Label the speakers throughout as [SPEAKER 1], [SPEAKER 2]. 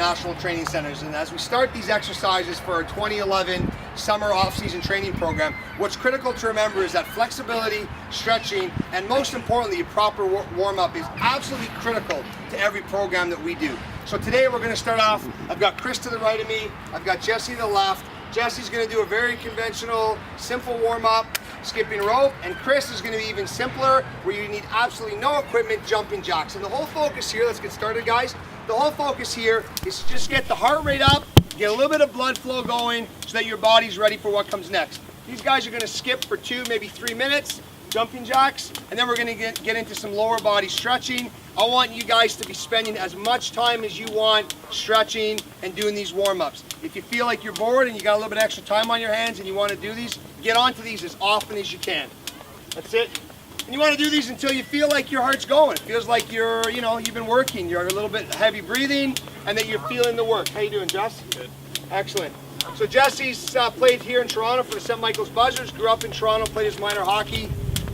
[SPEAKER 1] national training centers. And as we start these exercises for our 2011 summer off-season training program, what's critical to remember is that flexibility, stretching, and most importantly, a proper warm-up is absolutely critical to every program that we do. So today we're going to start off, I've got Chris to the right of me, I've got Jesse to the left. Jesse's going to do a very conventional, simple warm-up, skipping rope, and Chris is going to be even simpler, where you need absolutely no equipment, jumping jacks. And the whole focus here, let's get started guys, the whole focus here is to just get the heart rate up, get a little bit of blood flow going so that your body's ready for what comes next. These guys are going to skip for 2, maybe 3 minutes, jumping jacks, and then we're going to get into some lower body stretching. I want you guys to be spending as much time as you want stretching and doing these warm-ups. If you feel like you're bored and you got a little bit extra time on your hands and you want to do these, get onto these as often as you can. That's it. And you want to do these until you feel like your heart's going. It feels like you're, you've been working, you're a little bit heavy breathing, and that you're feeling the work. How you doing, Jess? Good. Excellent. So Jesse's played here in Toronto for the St. Michael's Buzzards, grew up in Toronto, played his minor hockey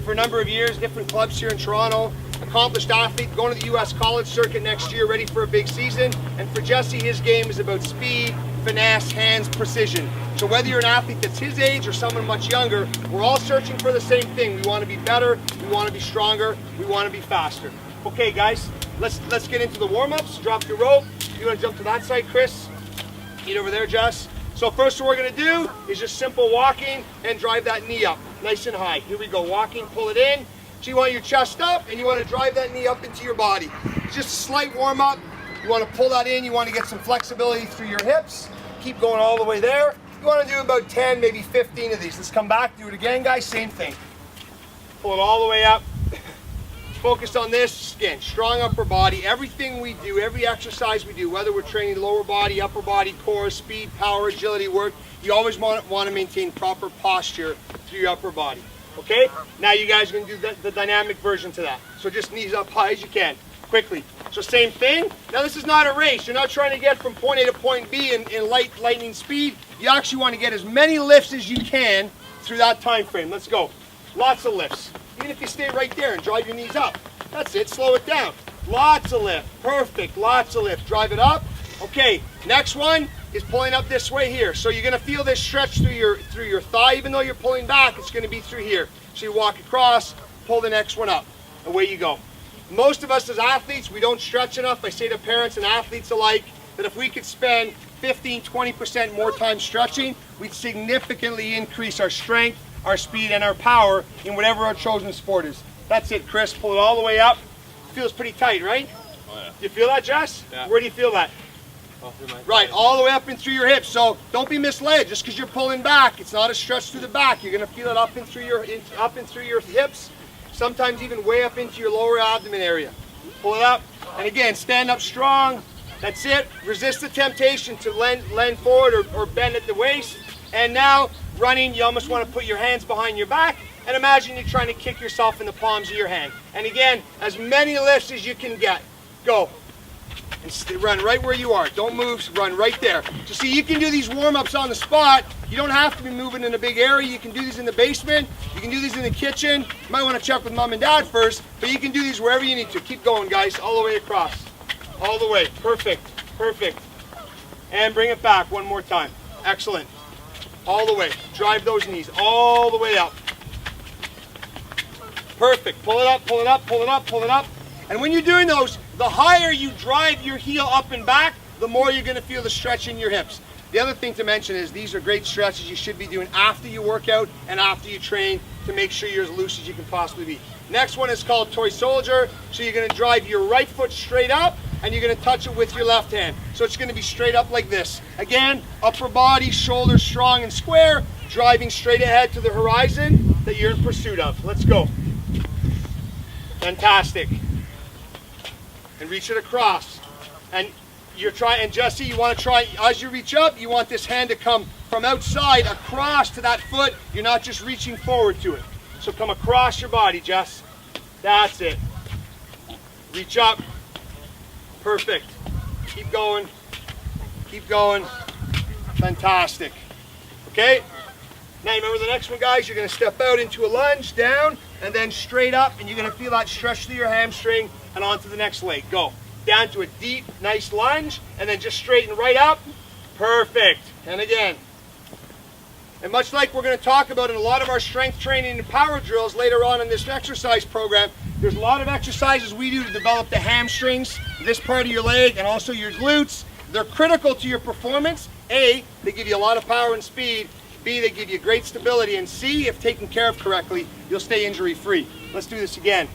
[SPEAKER 1] for a number of years, different clubs here in Toronto. Accomplished athlete, going to the U.S. college circuit next year, ready for a big season. And for Jesse, his game is about speed, finesse, hands, precision. So whether you're an athlete that's his age or someone much younger, we're all searching for the same thing. We want to be better, we want to be stronger, we want to be faster. Okay guys, let's get into the warm-ups. Drop your rope. You want to jump to that side, Chris? Get over there, Jess. So first what we're going to do is just simple walking and drive that knee up, nice and high. Here we go, walking, pull it in. So you want your chest up and you want to drive that knee up into your body. It's just a slight warm up. You want to pull that in. You want to get some flexibility through your hips. Keep going all the way there. You want to do about 10, maybe 15 of these. Let's come back, do it again, guys. Same thing. Pull it all the way up. Focus on this. Again, strong upper body. Everything we do, every exercise we do, whether we're training lower body, upper body, core, speed, power, agility work, you always want to maintain proper posture through your upper body. Okay, now you guys are going to do the dynamic version to that. So just knees up high as you can, quickly. So same thing. Now this is not a race. You're not trying to get from point A to point B in lightning speed. You actually want to get as many lifts as you can through that time frame. Let's go. Lots of lifts. Even if you stay right there and drive your knees up. That's it. Slow it down. Lots of lift. Perfect. Lots of lift. Drive it up. Okay, next one is pulling up this way here. So you're going to feel this stretch through your thigh. Even though you're pulling back, it's going to be through here. So you walk across, pull the next one up. Away you go. Most of us as athletes, we don't stretch enough. I say to parents and athletes alike that if we could spend 15-20% more time stretching, we'd significantly increase our strength, our speed, and our power in whatever our chosen sport is. That's it, Chris. Pull it all the way up. Feels pretty tight, right? Oh, yeah. Do you feel that, Jess? Yeah. Where do you feel that? Right, all the way up and through your hips. So don't be misled. Just because you're pulling back, it's not a stretch through the back. You're going to feel it up and through your hips. Sometimes even way up into your lower abdomen area. Pull it up, and again, stand up strong. That's it. Resist the temptation to lean forward or bend at the waist. And now, running, you almost want to put your hands behind your back, and imagine you're trying to kick yourself in the palms of your hand. And again, as many lifts as you can get. Go. And run right where you are. Don't move, run right there. So see, you can do these warm-ups on the spot. You don't have to be moving in a big area. You can do these in the basement. You can do these in the kitchen. You might want to check with mom and dad first, but you can do these wherever you need to. Keep going, guys, all the way across. All the way. Perfect. Perfect. And bring it back one more time. Excellent. All the way. Drive those knees all the way up. Perfect. Pull it up, pull it up, pull it up, pull it up. And when you're doing those, the higher you drive your heel up and back, the more you're going to feel the stretch in your hips. The other thing to mention is these are great stretches you should be doing after you work out and after you train to make sure you're as loose as you can possibly be. Next one is called Toy Soldier. So you're going to drive your right foot straight up and you're going to touch it with your left hand. So it's going to be straight up like this. Again, upper body, shoulders strong and square, driving straight ahead to the horizon that you're in pursuit of. Let's go. Fantastic. And reach it across. And you're trying, and Jesse, you want to try, as you reach up, you want this hand to come from outside across to that foot. You're not just reaching forward to it. So come across your body, Jess. That's it. Reach up. Perfect. Keep going. Keep going. Fantastic. Okay? Now remember the next one, guys, you're going to step out into a lunge, down, and then straight up, and you're going to feel that stretch through your hamstring and onto the next leg. Go. down to a deep, nice lunge, and then just straighten right up. Perfect. And again. And much like we're going to talk about in a lot of our strength training and power drills later on in this exercise program, there's a lot of exercises we do to develop the hamstrings, this part of your leg, and also your glutes. They're critical to your performance. A, they give you a lot of power and speed. B, they give you great stability. And C, if taken care of correctly, you'll stay injury free. Let's do this again.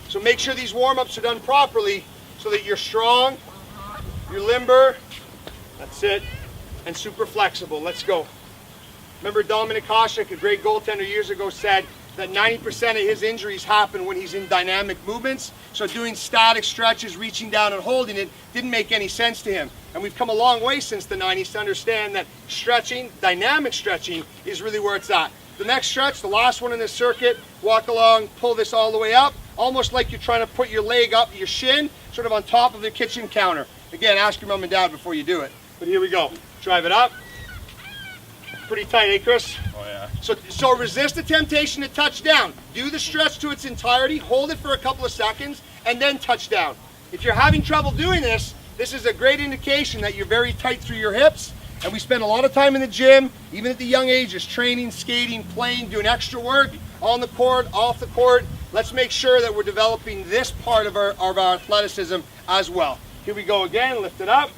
[SPEAKER 1] So make sure these warm-ups are done properly so that you're strong, you're limber, that's it, and super flexible. Let's go. Remember Dominik Hasek, a great goaltender years ago, said that 90% of his injuries happen when he's in dynamic movements. So doing static stretches, reaching down and holding it, didn't make any sense to him. And we've come a long way since the 90s to understand that stretching, dynamic stretching, is really where it's at. The next stretch, the last one in this circuit, walk along, pull this all the way up, almost like you're trying to put your leg up, your shin, sort of on top of the kitchen counter. Again, ask your mom and dad before you do it. But here we go. Drive it up. Pretty tight, eh, Chris?
[SPEAKER 2] Oh, yeah.
[SPEAKER 1] So resist the temptation to touch down. Do the stretch to its entirety, hold it for a couple of seconds, and then touch down. If you're having trouble doing this, this is a great indication that you're very tight through your hips. And we spend a lot of time in the gym, even at the young ages, training, skating, playing, doing extra work, on the court, off the court. Let's make sure that we're developing this part of our athleticism as well. Here we go again, lift it up.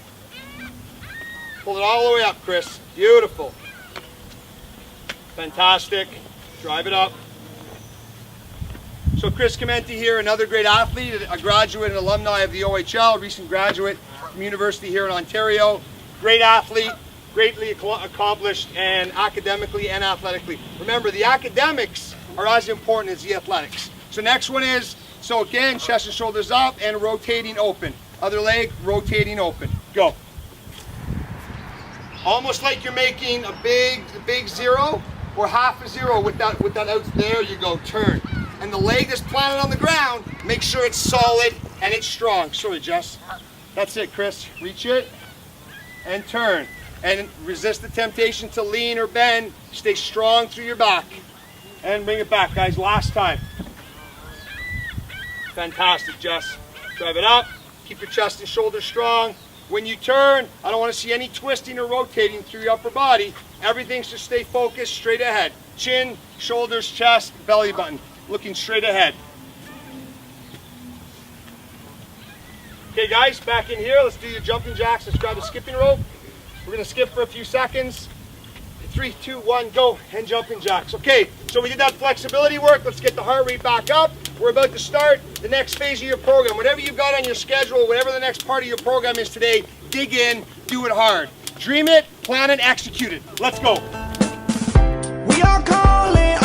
[SPEAKER 1] Pull it all the way up, Chris. Beautiful. Fantastic. Drive it up. So Chris Comenti here, another great athlete, a graduate and alumni of the OHL, a recent graduate from university here in Ontario. Great athlete, greatly accomplished, and academically and athletically. Remember, the academics are as important as the athletics. So next one is, so again, chest and shoulders up and rotating open. Other leg, rotating open. Go. Almost like you're making a big zero or half a zero with that out. There you go, turn. And the leg that's planted on the ground, make sure it's solid and it's strong. Sorry, Jess. That's it, Chris. Reach it and turn. And resist the temptation to lean or bend. Stay strong through your back. And bring it back, guys. Last time. Fantastic, Jess. Drive it up. Keep your chest and shoulders strong. When you turn, I don't want to see any twisting or rotating through your upper body. Everything should stay focused straight ahead. Chin, shoulders, chest, belly button. Looking straight ahead. Okay, guys, back in here. Let's do your jumping jacks. Let's grab the skipping rope. We're going to skip for a few seconds. 3, 2, 1, go, and jumping jacks. Okay, so we did that flexibility work. Let's get the heart rate back up. We're about to start the next phase of your program. Whatever you've got on your schedule, whatever the next part of your program is today, dig in, do it hard. Dream it, plan it, execute it. Let's go.
[SPEAKER 3] We are calling